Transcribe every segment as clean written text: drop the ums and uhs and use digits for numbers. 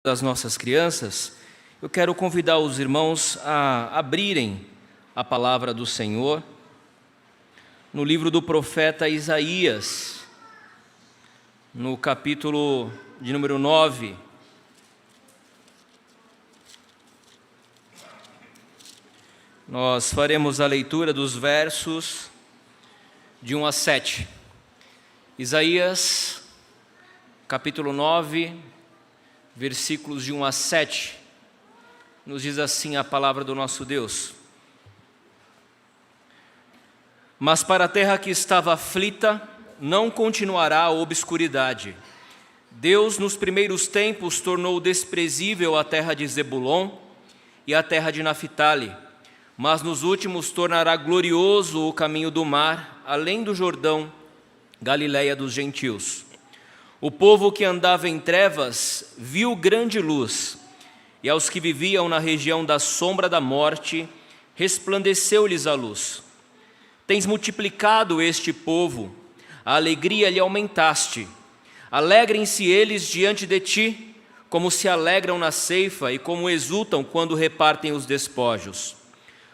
das nossas crianças, eu quero convidar os irmãos a abrirem a palavra do Senhor no livro do profeta Isaías, no capítulo de número 9. Nós faremos a leitura dos versos de 1 a 7. Isaías, capítulo 9, versículos de 1 a 7, nos diz assim a palavra do nosso Deus: Mas para a terra que estava aflita, não continuará a obscuridade. Deus, nos primeiros tempos, tornou desprezível a terra de Zebulon e a terra de Naphtali, mas nos últimos tornará glorioso o caminho do mar, além do Jordão, Galiléia dos gentios. O povo que andava em trevas viu grande luz, e aos que viviam na região da sombra da morte, resplandeceu-lhes a luz. Tens multiplicado este povo, a alegria lhe aumentaste. Alegrem-se eles diante de ti, como se alegram na ceifa e como exultam quando repartem os despojos.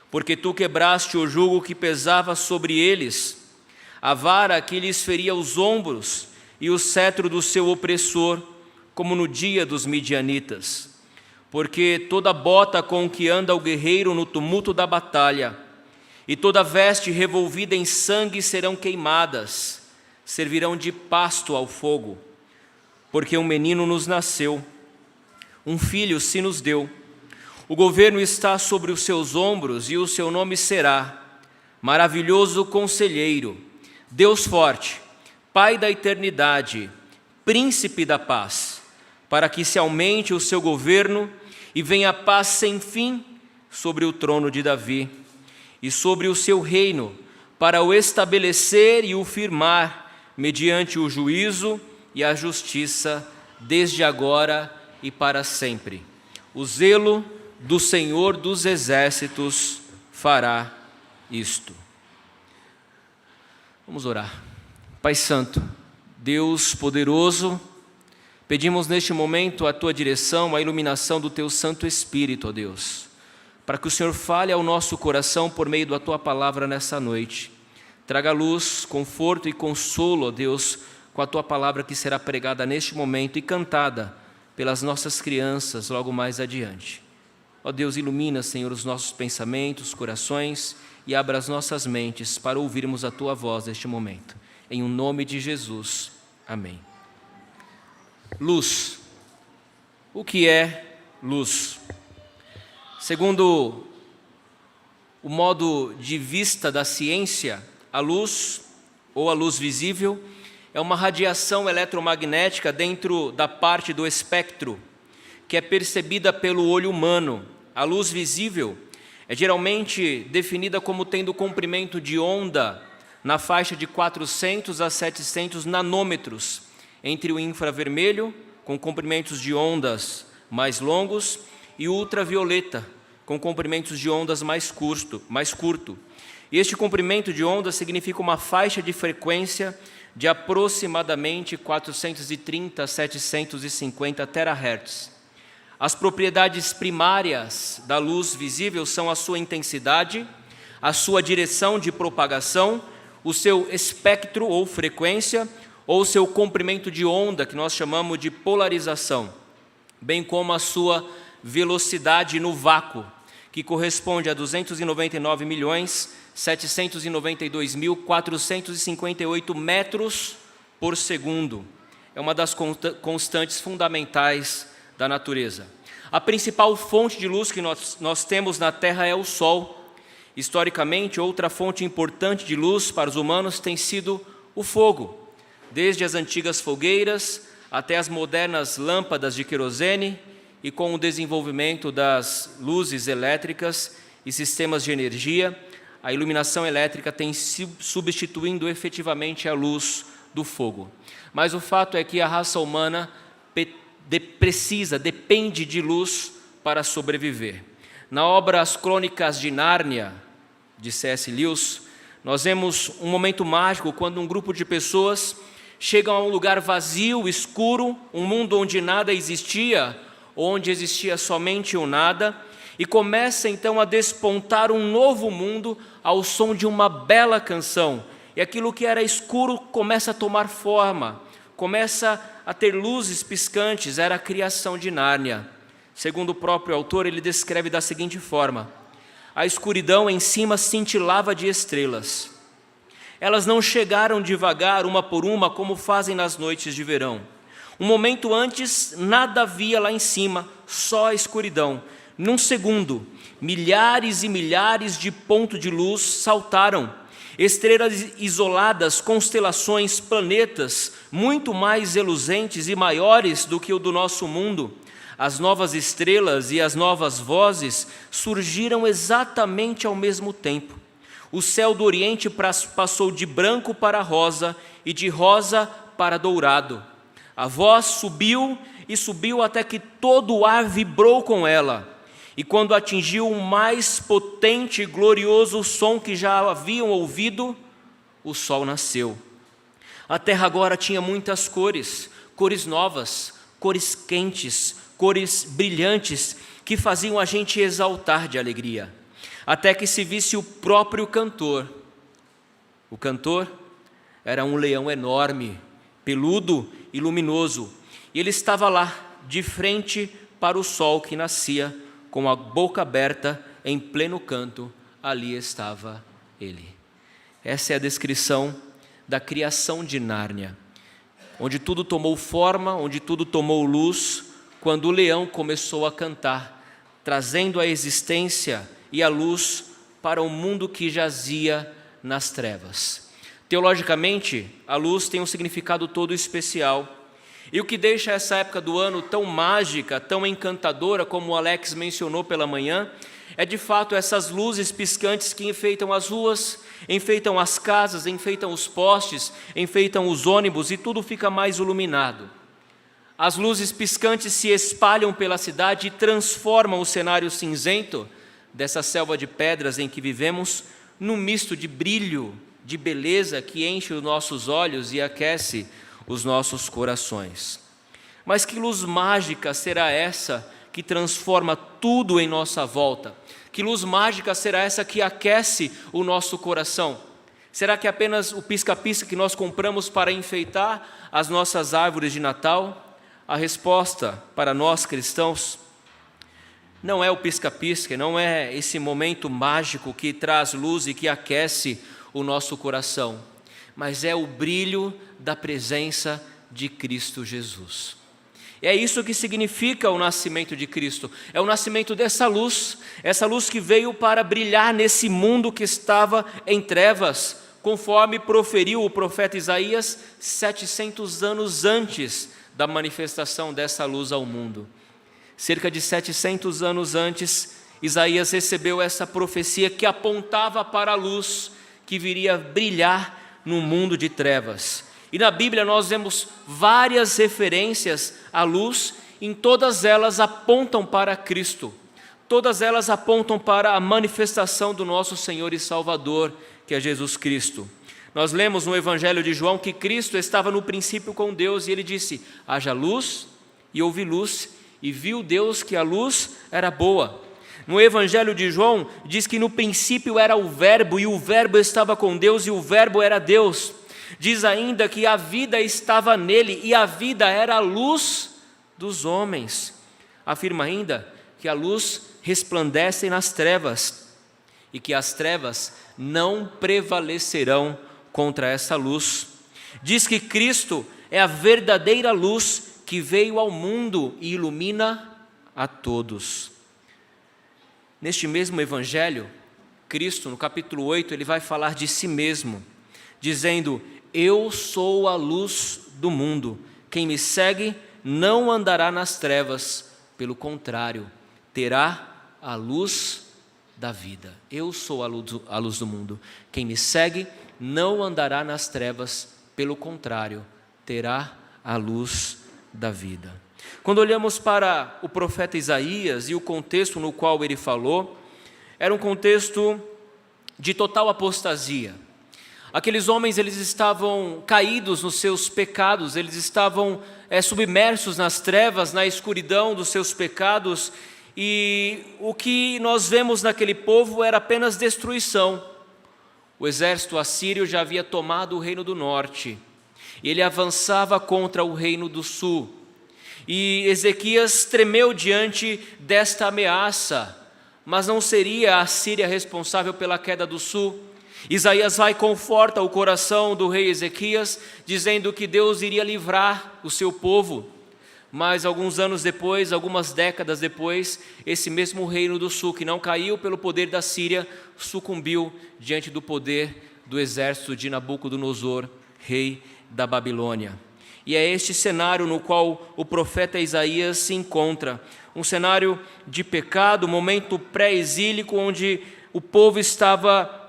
Porque tu quebraste o jugo que pesava sobre eles, a vara que lhes feria os ombros, e o cetro do seu opressor, como no dia dos midianitas. Porque toda bota com que anda o guerreiro no tumulto da batalha, e toda veste revolvida em sangue serão queimadas, servirão de pasto ao fogo. Porque um menino nos nasceu, um filho se nos deu. O governo está sobre os seus ombros, e o seu nome será Maravilhoso Conselheiro, Deus Forte, Pai da eternidade, Príncipe da paz, para que se aumente o seu governo e venha a paz sem fim sobre o trono de Davi e sobre o seu reino, para o estabelecer e o firmar mediante o juízo e a justiça, desde agora e para sempre. O zelo do Senhor dos exércitos fará isto. Vamos orar. Pai Santo, Deus poderoso, pedimos neste momento a Tua direção, a iluminação do Teu Santo Espírito, ó Deus, para que o Senhor fale ao nosso coração por meio da Tua palavra nessa noite. Traga luz, conforto e consolo, ó Deus, com a Tua palavra que será pregada neste momento e cantada pelas nossas crianças logo mais adiante. Ó Deus, ilumina, Senhor, os nossos pensamentos, corações e abra as nossas mentes para ouvirmos a Tua voz neste momento. Em o nome de Jesus. Amém. Luz. O que é luz? Segundo o modo de vista da ciência, a luz, ou a luz visível, é uma radiação eletromagnética dentro da parte do espectro, que é percebida pelo olho humano. A luz visível é geralmente definida como tendo comprimento de onda na faixa de 400 a 700 nanômetros, entre o infravermelho, com comprimentos de ondas mais longos, e o ultravioleta, com comprimentos de ondas mais curto. E este comprimento de onda significa uma faixa de frequência de aproximadamente 430 a 750 terahertz. As propriedades primárias da luz visível são a sua intensidade, a sua direção de propagação, o seu espectro ou frequência, ou o seu comprimento de onda, que nós chamamos de polarização, bem como a sua velocidade no vácuo, que corresponde a 299.792.458 metros por segundo. É uma das constantes fundamentais da natureza. A principal fonte de luz que nós temos na Terra é o Sol. Historicamente, outra fonte importante de luz para os humanos tem sido o fogo, desde as antigas fogueiras até as modernas lâmpadas de querosene, e com o desenvolvimento das luzes elétricas e sistemas de energia, a iluminação elétrica tem se substituindo efetivamente a luz do fogo. Mas o fato é que a raça humana depende de luz para sobreviver. Na obra As Crônicas de Nárnia, de C.S. Lewis, nós vemos um momento mágico quando um grupo de pessoas chegam a um lugar vazio, escuro, um mundo onde nada existia, onde existia somente o nada, e começa então a despontar um novo mundo ao som de uma bela canção. E aquilo que era escuro começa a tomar forma, começa a ter luzes piscantes, era a criação de Nárnia. Segundo o próprio autor, ele descreve da seguinte forma: a escuridão em cima cintilava de estrelas. Elas não chegaram devagar, uma por uma, como fazem nas noites de verão. Um momento antes, nada havia lá em cima, só a escuridão. Num segundo, milhares e milhares de pontos de luz saltaram. Estrelas isoladas, constelações, planetas, muito mais reluzentes e maiores do que o do nosso mundo. As novas estrelas e as novas vozes surgiram exatamente ao mesmo tempo. O céu do Oriente passou de branco para rosa e de rosa para dourado. A voz subiu e subiu até que todo o ar vibrou com ela. E quando atingiu o mais potente e glorioso som que já haviam ouvido, o sol nasceu. A terra agora tinha muitas cores, cores novas, cores quentes, cores brilhantes, que faziam a gente exaltar de alegria, até que se visse o próprio cantor. O cantor era um leão enorme, peludo e luminoso, e ele estava lá, de frente para o sol que nascia, com a boca aberta, em pleno canto, ali estava ele. Essa é a descrição da criação de Nárnia, onde tudo tomou forma, onde tudo tomou luz, quando o leão começou a cantar, trazendo a existência e a luz para o mundo que jazia nas trevas. Teologicamente, a luz tem um significado todo especial. E o que deixa essa época do ano tão mágica, tão encantadora, como o Alex mencionou pela manhã, é de fato essas luzes piscantes que enfeitam as ruas, enfeitam as casas, enfeitam os postes, enfeitam os ônibus e tudo fica mais iluminado. As luzes piscantes se espalham pela cidade e transformam o cenário cinzento dessa selva de pedras em que vivemos num misto de brilho, de beleza que enche os nossos olhos e aquece os nossos corações. Mas que luz mágica será essa que transforma tudo em nossa volta? Que luz mágica será essa que aquece o nosso coração? Será que é apenas o pisca-pisca que nós compramos para enfeitar as nossas árvores de Natal? A resposta para nós cristãos não é o pisca-pisca, não é esse momento mágico que traz luz e que aquece o nosso coração, mas é o brilho da presença de Cristo Jesus. E é isso que significa o nascimento de Cristo, é o nascimento dessa luz, essa luz que veio para brilhar nesse mundo que estava em trevas, conforme proferiu o profeta Isaías 700 anos antes da manifestação dessa luz ao mundo. Cerca de 700 anos antes, Isaías recebeu essa profecia que apontava para a luz que viria brilhar no mundo de trevas. E na Bíblia nós vemos várias referências à luz, em todas elas apontam para Cristo, todas elas apontam para a manifestação do nosso Senhor e Salvador, que é Jesus Cristo. Nós lemos no Evangelho de João que Cristo estava no princípio com Deus e ele disse: haja luz, e houve luz, e viu Deus que a luz era boa. No Evangelho de João diz que no princípio era o Verbo, e o Verbo estava com Deus, e o Verbo era Deus. Diz ainda que a vida estava nele, e a vida era a luz dos homens. Afirma ainda que a luz resplandece nas trevas, e que as trevas não prevalecerão contra essa luz. Diz que Cristo é a verdadeira luz que veio ao mundo e ilumina a todos. Neste mesmo Evangelho, Cristo, no capítulo 8, ele vai falar de si mesmo, dizendo: eu sou a luz do mundo, quem me segue não andará nas trevas, pelo contrário, terá a luz da vida. Eu sou a luz do mundo, quem me segue não andará nas trevas, pelo contrário, terá a luz da vida. Quando olhamos para o profeta Isaías e o contexto no qual ele falou, era um contexto de total apostasia. Aqueles homens, eles estavam caídos nos seus pecados, eles estavam submersos nas trevas, na escuridão dos seus pecados, e o que nós vemos naquele povo era apenas destruição. O exército assírio já havia tomado o reino do norte, e ele avançava contra o reino do sul. E Ezequias tremeu diante desta ameaça, mas não seria a Síria responsável pela queda do sul. Isaías vai e conforta o coração do rei Ezequias, dizendo que Deus iria livrar o seu povo. Mas alguns anos depois, algumas décadas depois, esse mesmo reino do sul, que não caiu pelo poder da Síria, sucumbiu diante do poder do exército de Nabucodonosor, rei da Babilônia. E é este cenário no qual o profeta Isaías se encontra, um cenário de pecado, um momento pré-exílico, onde o povo estava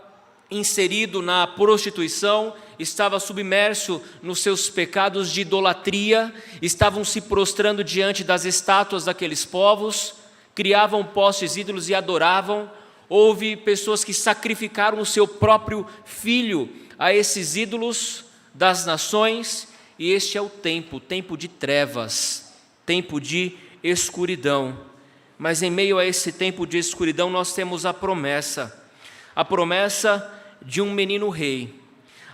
inserido na prostituição, estava submerso nos seus pecados de idolatria, estavam se prostrando diante das estátuas daqueles povos, criavam postes ídolos e adoravam. Houve pessoas que sacrificaram o seu próprio filho a esses ídolos das nações, e este é o tempo de trevas, tempo de escuridão. Mas em meio a esse tempo de escuridão nós temos a promessa de um menino rei,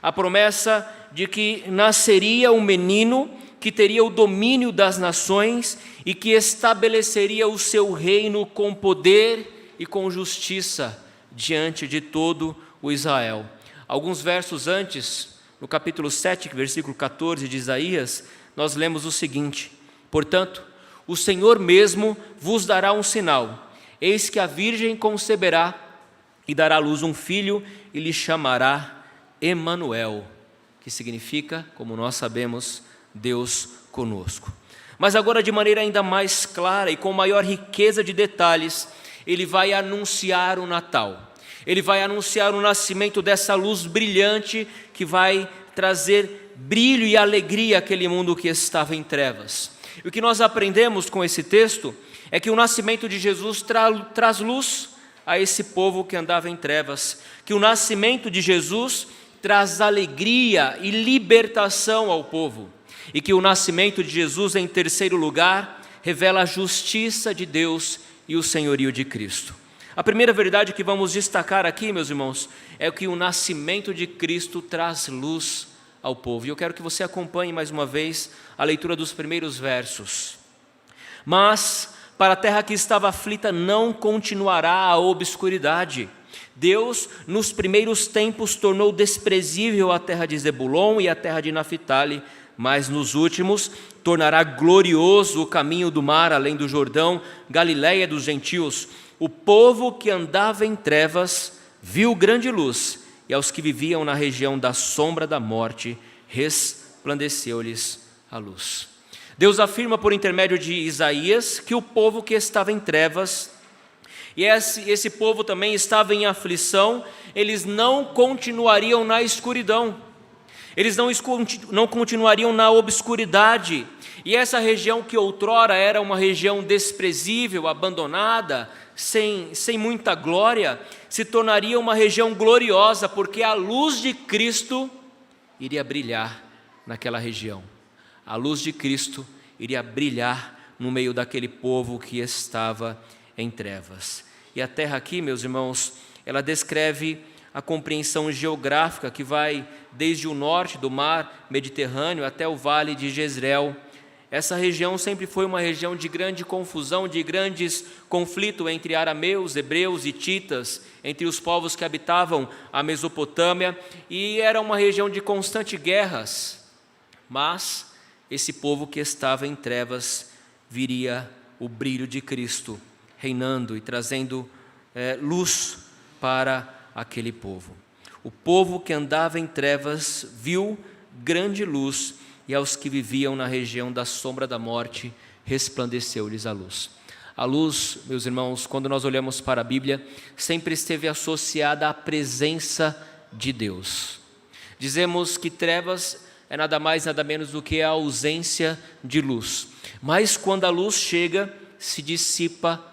a promessa de que nasceria um menino que teria o domínio das nações e que estabeleceria o seu reino com poder e com justiça diante de todo o Israel. Alguns versos antes, no capítulo 7, versículo 14 de Isaías, nós lemos o seguinte: portanto, o Senhor mesmo vos dará um sinal, eis que a virgem conceberá e dará à luz um filho e lhe chamará Emanuel, que significa, como nós sabemos, Deus conosco. Mas agora, de maneira ainda mais clara e com maior riqueza de detalhes, ele vai anunciar o Natal. Ele vai anunciar o nascimento dessa luz brilhante que vai trazer brilho e alegria àquele mundo que estava em trevas. E o que nós aprendemos com esse texto é que o nascimento de Jesus traz luz a esse povo que andava em trevas, que o nascimento de Jesus traz alegria e libertação ao povo, e que o nascimento de Jesus, em terceiro lugar, revela a justiça de Deus e o senhorio de Cristo. A primeira verdade que vamos destacar aqui, meus irmãos, é que o nascimento de Cristo traz luz ao povo. E eu quero que você acompanhe mais uma vez a leitura dos primeiros versos. Mas para a terra que estava aflita não continuará a obscuridade. Deus, nos primeiros tempos, tornou desprezível a terra de Zebulon e a terra de Naphtali, mas nos últimos tornará glorioso o caminho do mar além do Jordão, Galiléia dos gentios. O povo que andava em trevas viu grande luz, e aos que viviam na região da sombra da morte resplandeceu-lhes a luz. Deus afirma por intermédio de Isaías que o povo que estava em trevas, e esse povo também estava em aflição, eles não continuariam na escuridão, eles não continuariam na obscuridade. E essa região que outrora era uma região desprezível, abandonada, sem muita glória, se tornaria uma região gloriosa, porque a luz de Cristo iria brilhar naquela região. A luz de Cristo iria brilhar no meio daquele povo que estava em trevas. E a terra aqui, meus irmãos, ela descreve a compreensão geográfica que vai desde o norte do mar Mediterrâneo até o vale de Jezreel. Essa região sempre foi uma região de grande confusão, de grandes conflitos entre arameus, hebreus e hititas, entre os povos que habitavam a Mesopotâmia, e era uma região de constantes guerras. Mas esse povo que estava em trevas viria o brilho de Cristo reinando e trazendo luz para aquele povo. O povo que andava em trevas viu grande luz, e aos que viviam na região da sombra da morte resplandeceu-lhes a luz. A luz, meus irmãos, quando nós olhamos para a Bíblia, sempre esteve associada à presença de Deus. Dizemos que trevas é nada mais, nada menos do que a ausência de luz. Mas quando a luz chega, se dissipa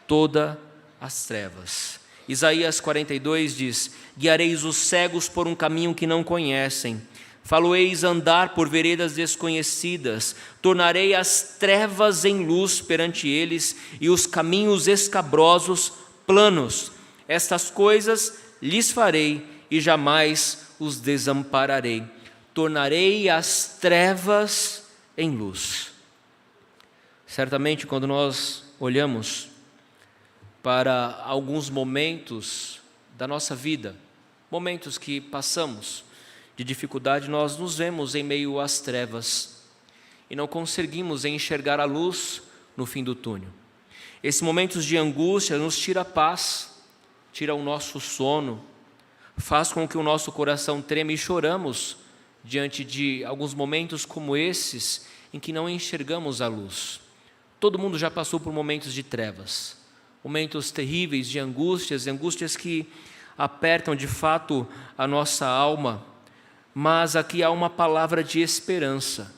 todas as trevas. Isaías 42 diz: guiareis os cegos por um caminho que não conhecem, faloeis andar por veredas desconhecidas, tornarei as trevas em luz perante eles e os caminhos escabrosos planos. Estas coisas lhes farei e jamais os desampararei. Tornarei as trevas em luz. Certamente, quando nós olhamos para alguns momentos da nossa vida, momentos que passamos de dificuldade, nós nos vemos em meio às trevas e não conseguimos enxergar a luz no fim do túnel. Esses momentos de angústia nos tira a paz, tira o nosso sono, faz com que o nosso coração treme e choramos diante de alguns momentos como esses em que não enxergamos a luz. Todo mundo já passou por momentos de trevas, momentos terríveis de angústias que apertam de fato a nossa alma, mas aqui há uma palavra de esperança.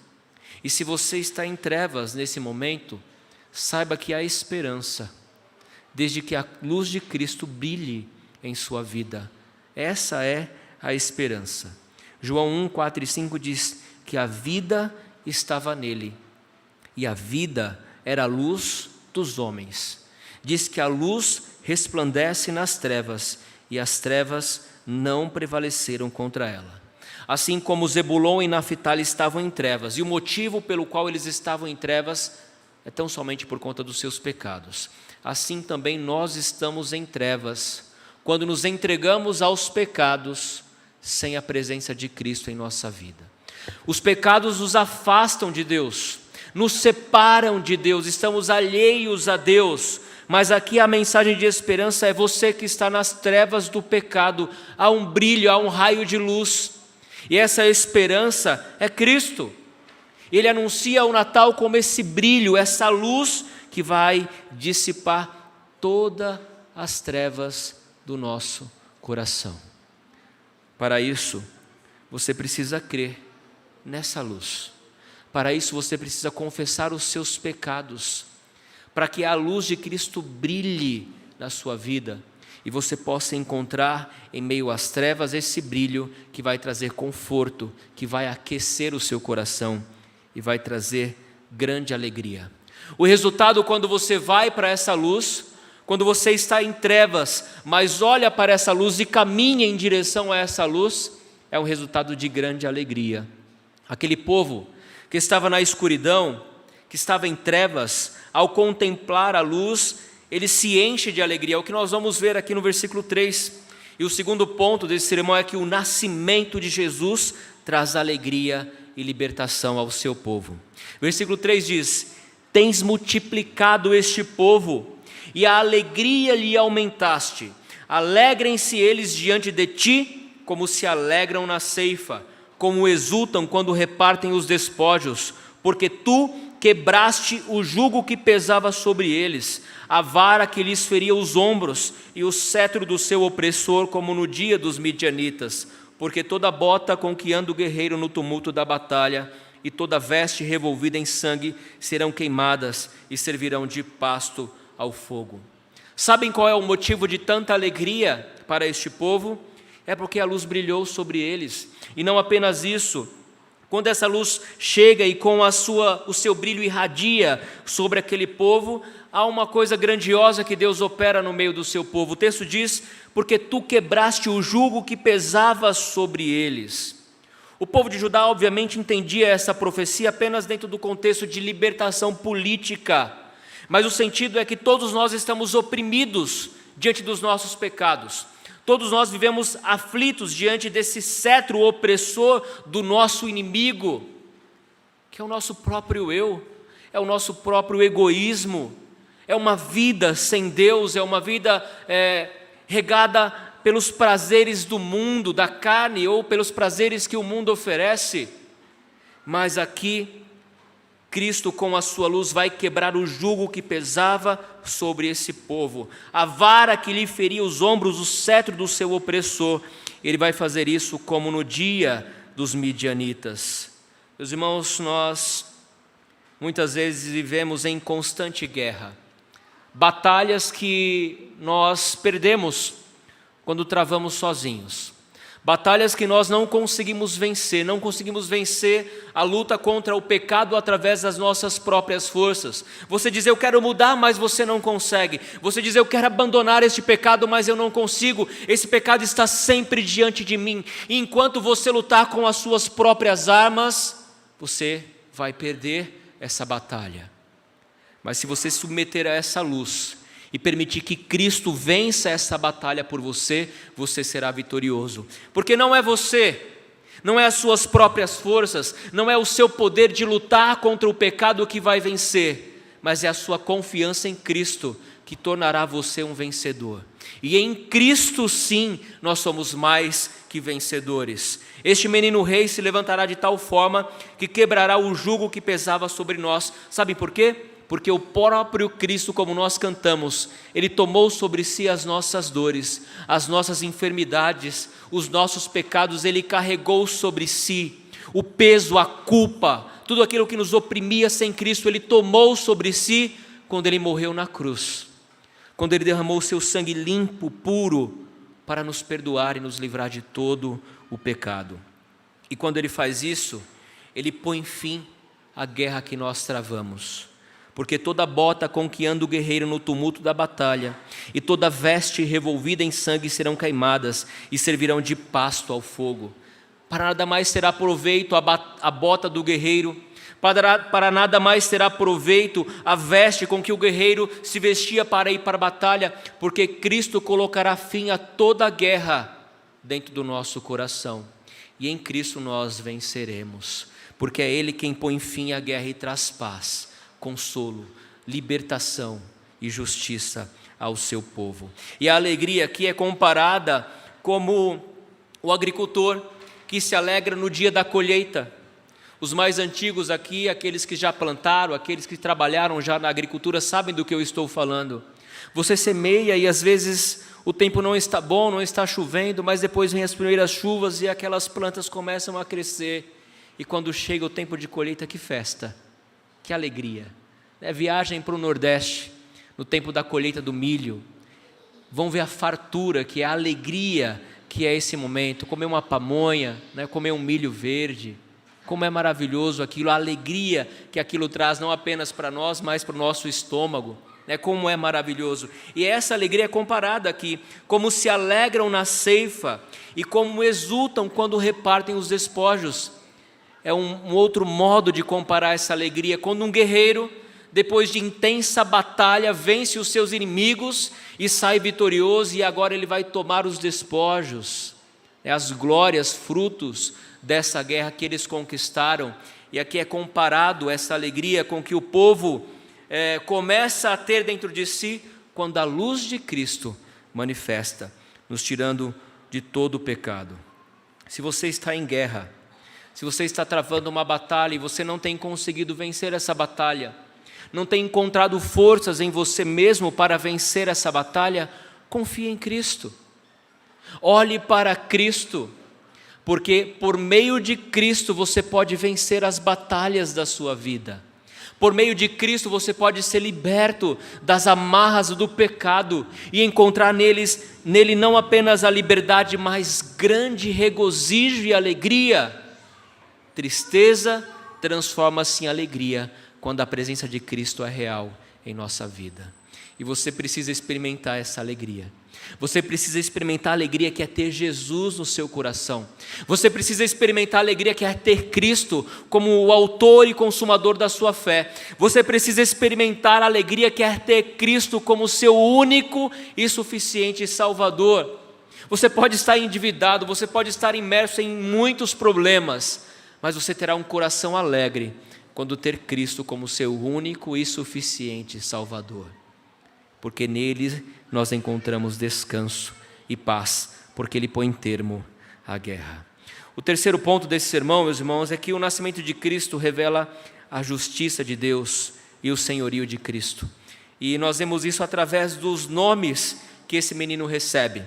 E se você está em trevas nesse momento, saiba que há esperança, desde que a luz de Cristo brilhe em sua vida. Essa é a esperança. João 1, 4 e 5 diz que a vida estava nele, e a vida era a luz dos homens. Diz que a luz resplandece nas trevas, e as trevas não prevaleceram contra ela. Assim como Zebulon e Naftali estavam em trevas, e o motivo pelo qual eles estavam em trevas é tão somente por conta dos seus pecados. Assim também nós estamos em trevas, quando nos entregamos aos pecados, sem a presença de Cristo em nossa vida. Os pecados nos afastam de Deus, nos separam de Deus, estamos alheios a Deus, mas aqui a mensagem de esperança é: você que está nas trevas do pecado, há um brilho, há um raio de luz, e essa esperança é Cristo. Ele anuncia o Natal como esse brilho, essa luz que vai dissipar todas as trevas do nosso coração. Para isso, você precisa crer nessa luz. Para isso, você precisa confessar os seus pecados, para que a luz de Cristo brilhe na sua vida e você possa encontrar em meio às trevas esse brilho que vai trazer conforto, que vai aquecer o seu coração e vai trazer grande alegria. O resultado, quando você vai para essa luz, quando você está em trevas, mas olha para essa luz e caminha em direção a essa luz, é um resultado de grande alegria. Aquele povo que estava na escuridão, que estava em trevas, ao contemplar a luz, ele se enche de alegria. É o que nós vamos ver aqui no versículo 3. E o segundo ponto desse sermão é que o nascimento de Jesus traz alegria e libertação ao seu povo. Versículo 3 diz: tens multiplicado este povo, e a alegria lhe aumentaste. Alegrem-se eles diante de ti, como se alegram na ceifa, como exultam quando repartem os despojos, porque tu quebraste o jugo que pesava sobre eles, a vara que lhes feria os ombros, e o cetro do seu opressor, como no dia dos midianitas. Porque toda bota com que anda o guerreiro no tumulto da batalha, e toda veste revolvida em sangue, serão queimadas e servirão de pasto ao fogo. Sabem qual é o motivo de tanta alegria para este povo? É porque a luz brilhou sobre eles. E não apenas isso, quando essa luz chega e com o seu brilho irradia sobre aquele povo, há uma coisa grandiosa que Deus opera no meio do seu povo. O texto diz: porque tu quebraste o jugo que pesava sobre eles. O povo de Judá obviamente entendia essa profecia apenas dentro do contexto de libertação política, mas o sentido é que todos nós estamos oprimidos diante dos nossos pecados. Todos nós vivemos aflitos diante desse cetro opressor do nosso inimigo, que é o nosso próprio eu, é o nosso próprio egoísmo, é uma vida sem Deus, é uma vida regada pelos prazeres do mundo, da carne, ou pelos prazeres que o mundo oferece. Mas aqui, Cristo com a sua luz vai quebrar o jugo que pesava sobre esse povo, a vara que lhe feria os ombros, o cetro do seu opressor. Ele vai fazer isso como no dia dos midianitas. Meus irmãos, nós muitas vezes vivemos em constante guerra, batalhas que nós perdemos quando travamos sozinhos. Batalhas que nós não conseguimos vencer a luta contra o pecado através das nossas próprias forças. Você diz, eu quero mudar, mas você não consegue. Você diz, eu quero abandonar este pecado, mas eu não consigo. Esse pecado está sempre diante de mim. E enquanto você lutar com as suas próprias armas, você vai perder essa batalha. Mas se você se submeter a essa luz e permitir que Cristo vença essa batalha por você, você será vitorioso. Porque não é você, não é as suas próprias forças, não é o seu poder de lutar contra o pecado que vai vencer, mas é a sua confiança em Cristo que tornará você um vencedor. E em Cristo sim, nós somos mais que vencedores. Este menino rei se levantará de tal forma que quebrará o jugo que pesava sobre nós. Sabe por quê? Porque o próprio Cristo, como nós cantamos, Ele tomou sobre si as nossas dores, as nossas enfermidades, os nossos pecados, Ele carregou sobre si o peso, a culpa, tudo aquilo que nos oprimia sem Cristo, Ele tomou sobre si quando Ele morreu na cruz, quando Ele derramou o seu sangue limpo, puro, para nos perdoar e nos livrar de todo o pecado. E quando Ele faz isso, Ele põe fim à guerra que nós travamos. Porque toda bota com que anda o guerreiro no tumulto da batalha, e toda veste revolvida em sangue serão queimadas, e servirão de pasto ao fogo. Para nada mais terá proveito a bota do guerreiro, para nada mais terá proveito a veste com que o guerreiro se vestia para ir para a batalha, porque Cristo colocará fim a toda a guerra dentro do nosso coração. E em Cristo nós venceremos, porque é Ele quem põe fim à guerra e traz paz, consolo, libertação e justiça ao seu povo. E a alegria aqui é comparada como o agricultor que se alegra no dia da colheita. Os mais antigos aqui, aqueles que já plantaram, aqueles que trabalharam já na agricultura, sabem do que eu estou falando. Você semeia e às vezes o tempo não está bom, não está chovendo, mas depois vem as primeiras chuvas e aquelas plantas começam a crescer. E quando chega o tempo de colheita, que festa! Que alegria, viagem para o Nordeste, no tempo da colheita do milho, vão ver a fartura, que é a alegria, que é esse momento, comer uma pamonha, comer um milho verde, como é maravilhoso aquilo, a alegria que aquilo traz, não apenas para nós, mas para o nosso estômago, como é maravilhoso. E essa alegria é comparada aqui, como se alegram na ceifa, e como exultam quando repartem os despojos. É um outro modo de comparar essa alegria, quando um guerreiro, depois de intensa batalha, vence os seus inimigos e sai vitorioso, e agora ele vai tomar os despojos, as glórias, frutos dessa guerra que eles conquistaram. E aqui é comparado essa alegria com que o povo começa a ter dentro de si, quando a luz de Cristo manifesta, nos tirando de todo o pecado. Se você está em guerra, se você está travando uma batalha e você não tem conseguido vencer essa batalha, não tem encontrado forças em você mesmo para vencer essa batalha, confie em Cristo. Olhe para Cristo, porque por meio de Cristo você pode vencer as batalhas da sua vida. Por meio de Cristo você pode ser liberto das amarras do pecado e encontrar nele não apenas a liberdade, mas grande regozijo e alegria. Tristeza transforma-se em alegria quando a presença de Cristo é real em nossa vida. E você precisa experimentar essa alegria. Você precisa experimentar a alegria que é ter Jesus no seu coração. Você precisa experimentar a alegria que é ter Cristo como o autor e consumador da sua fé. Você precisa experimentar a alegria que é ter Cristo como seu único e suficiente Salvador. Você pode estar endividado, você pode estar imerso em muitos problemas, mas você terá um coração alegre quando ter Cristo como seu único e suficiente Salvador. Porque nele nós encontramos descanso e paz, porque ele põe termo à guerra. O terceiro ponto desse sermão, meus irmãos, é que o nascimento de Cristo revela a justiça de Deus e o senhorio de Cristo. E nós vemos isso através dos nomes que esse menino recebe.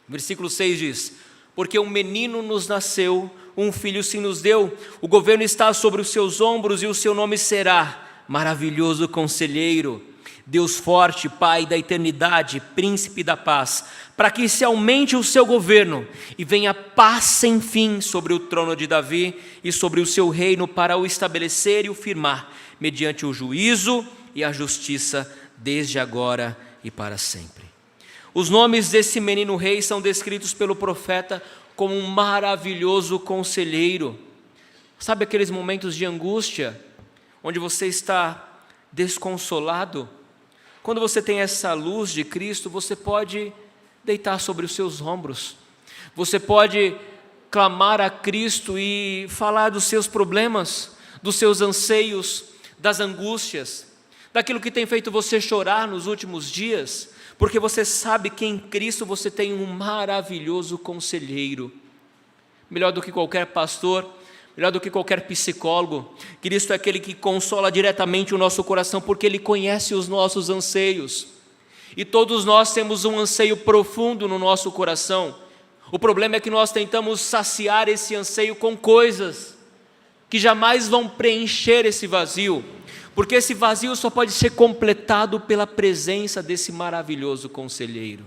Versículo 6 diz: porque um menino nos nasceu, um filho se nos deu, o governo está sobre os seus ombros e o seu nome será Maravilhoso Conselheiro, Deus forte, Pai da eternidade, Príncipe da paz, para que se aumente o seu governo e venha paz sem fim sobre o trono de Davi e sobre o seu reino, para o estabelecer e o firmar, mediante o juízo e a justiça, desde agora e para sempre. Os nomes desse menino rei são descritos pelo profeta como um maravilhoso conselheiro. Sabe aqueles momentos de angústia, onde você está desconsolado? Quando você tem essa luz de Cristo, você pode deitar sobre os seus ombros, você pode clamar a Cristo e falar dos seus problemas, dos seus anseios, das angústias, daquilo que tem feito você chorar nos últimos dias, porque você sabe que em Cristo você tem um maravilhoso conselheiro, melhor do que qualquer pastor, melhor do que qualquer psicólogo. Cristo é aquele que consola diretamente o nosso coração, porque Ele conhece os nossos anseios, e todos nós temos um anseio profundo no nosso coração. O problema é que nós tentamos saciar esse anseio com coisas que jamais vão preencher esse vazio, porque esse vazio só pode ser completado pela presença desse maravilhoso conselheiro,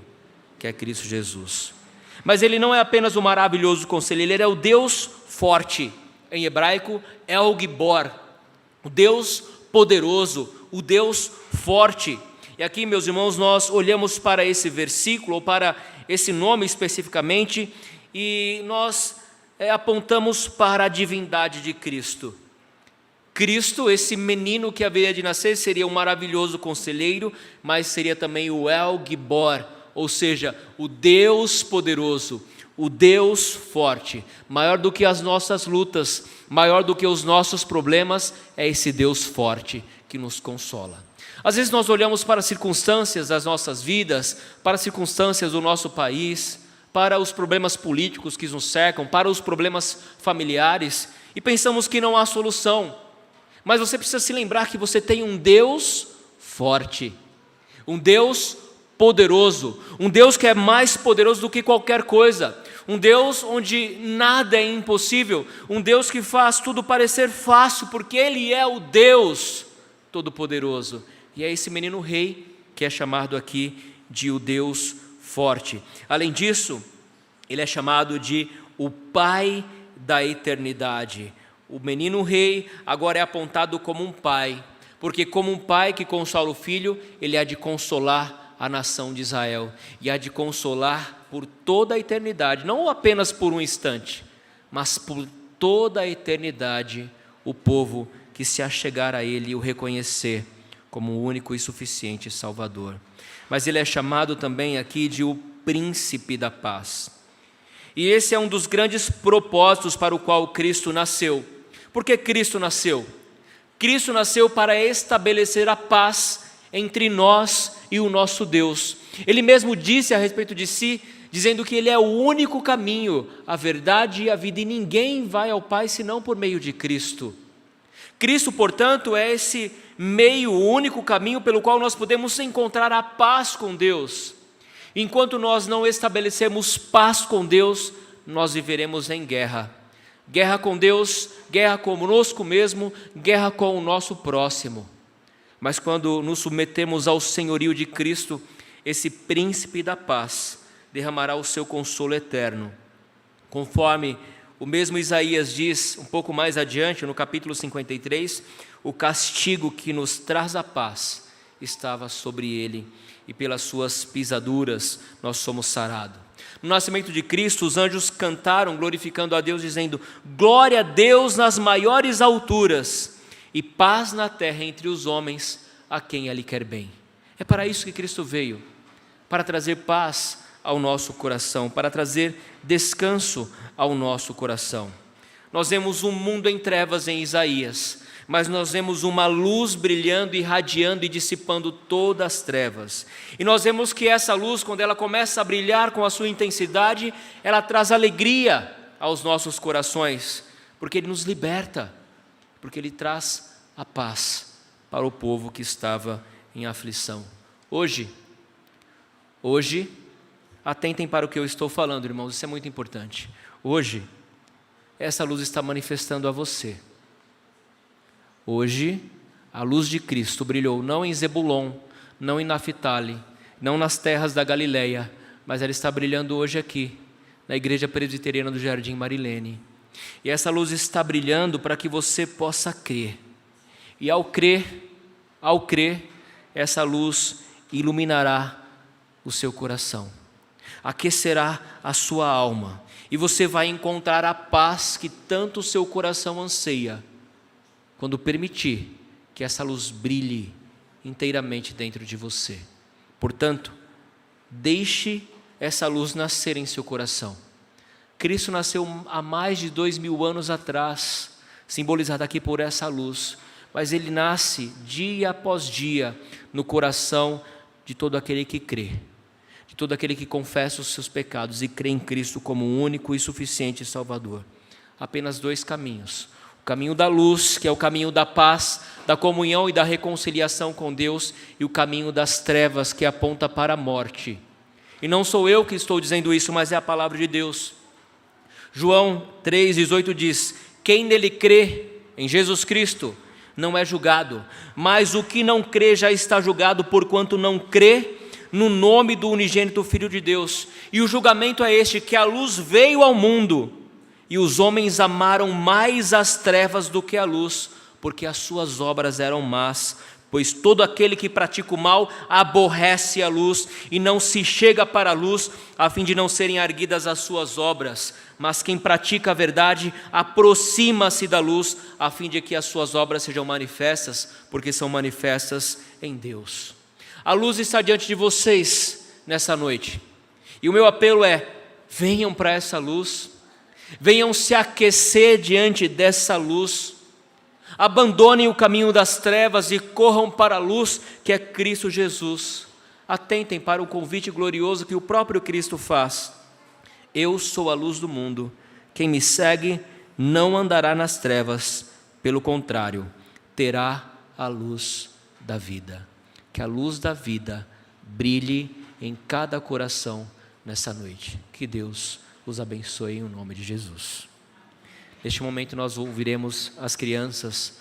que é Cristo Jesus. Mas Ele não é apenas o maravilhoso conselheiro, Ele é o Deus forte. Em hebraico, El Gibor, o Deus poderoso, o Deus forte. E aqui, meus irmãos, nós olhamos para esse versículo, ou para esse nome especificamente, e nós apontamos para a divindade de Cristo. Cristo, esse menino que haveria de nascer, seria um maravilhoso conselheiro, mas seria também o El Gibor, ou seja, o Deus poderoso, o Deus forte. Maior do que as nossas lutas, maior do que os nossos problemas, é esse Deus forte que nos consola. Às vezes nós olhamos para as circunstâncias das nossas vidas, para as circunstâncias do nosso país, para os problemas políticos que nos cercam, para os problemas familiares, e pensamos que não há solução. Mas você precisa se lembrar que você tem um Deus forte, um Deus poderoso, um Deus que é mais poderoso do que qualquer coisa, um Deus onde nada é impossível, um Deus que faz tudo parecer fácil, porque Ele é o Deus Todo-Poderoso. E é esse menino rei que é chamado aqui de o Deus forte. Além disso, Ele é chamado de o Pai da eternidade. O menino rei agora é apontado como um pai, porque como um pai que consola o filho, Ele há de consolar a nação de Israel, e há de consolar por toda a eternidade, não apenas por um instante, mas por toda a eternidade, o povo que se achegar a Ele e o reconhecer como o único e suficiente Salvador. Mas Ele é chamado também aqui de o Príncipe da paz. E esse é um dos grandes propósitos para o qual Cristo nasceu. Por que Cristo nasceu? Cristo nasceu para estabelecer a paz entre nós e o nosso Deus. Ele mesmo disse a respeito de si, dizendo que Ele é o único caminho, a verdade e a vida, e ninguém vai ao Pai senão por meio de Cristo. Cristo, portanto, é esse meio, o único caminho pelo qual nós podemos encontrar a paz com Deus. Enquanto nós não estabelecemos paz com Deus, nós viveremos em guerra. Guerra com Deus, guerra conosco mesmo, guerra com o nosso próximo. Mas quando nos submetemos ao senhorio de Cristo, esse príncipe da paz derramará o seu consolo eterno. Conforme o mesmo Isaías diz um pouco mais adiante, no capítulo 53, o castigo que nos traz a paz estava sobre ele, e pelas suas pisaduras nós somos sarados. No nascimento de Cristo, os anjos cantaram glorificando a Deus, dizendo: glória a Deus nas maiores alturas e paz na terra entre os homens a quem Ele quer bem. É para isso que Cristo veio, para trazer paz ao nosso coração, para trazer descanso ao nosso coração. Nós vemos um mundo em trevas em Isaías, mas nós vemos uma luz brilhando, irradiando e dissipando todas as trevas. E nós vemos que essa luz, quando ela começa a brilhar com a sua intensidade, ela traz alegria aos nossos corações, porque Ele nos liberta, porque Ele traz a paz para o povo que estava em aflição. Hoje, atentem para o que eu estou falando, irmãos, isso é muito importante. Hoje, essa luz está manifestando a você. Hoje, a luz de Cristo brilhou não em Zebulon, não em Naftali, não nas terras da Galileia, mas ela está brilhando hoje aqui, na Igreja Presbiteriana do Jardim Marilene. E essa luz está brilhando para que você possa crer. E ao crer, essa luz iluminará o seu coração, aquecerá a sua alma, e você vai encontrar a paz que tanto o seu coração anseia, quando permitir que essa luz brilhe inteiramente dentro de você. Portanto, deixe essa luz nascer em seu coração. Cristo nasceu há mais de 2000 anos atrás, simbolizado aqui por essa luz, mas Ele nasce dia após dia no coração de todo aquele que crê, de todo aquele que confessa os seus pecados e crê em Cristo como o único e suficiente Salvador. Apenas 2 caminhos: o caminho da luz, que é o caminho da paz, da comunhão e da reconciliação com Deus, e o caminho das trevas, que aponta para a morte. E não sou eu que estou dizendo isso, mas é a palavra de Deus. João 3,18 diz: quem nele crê, em Jesus Cristo, não é julgado, mas o que não crê já está julgado, porquanto não crê no nome do unigênito Filho de Deus. E o julgamento é este, que a luz veio ao mundo, e os homens amaram mais as trevas do que a luz, porque as suas obras eram más. Pois todo aquele que pratica o mal aborrece a luz e não se chega para a luz, a fim de não serem arguidas as suas obras. Mas quem pratica a verdade aproxima-se da luz, a fim de que as suas obras sejam manifestas, porque são manifestas em Deus. A luz está diante de vocês nessa noite, e o meu apelo é: venham para essa luz, venham se aquecer diante dessa luz. Abandonem o caminho das trevas e corram para a luz, que é Cristo Jesus. Atentem para o convite glorioso que o próprio Cristo faz: eu sou a luz do mundo, quem me segue não andará nas trevas, pelo contrário, terá a luz da vida. Que a luz da vida brilhe em cada coração nessa noite. Que Deus os abençoe em nome de Jesus. Neste momento nós ouviremos as crianças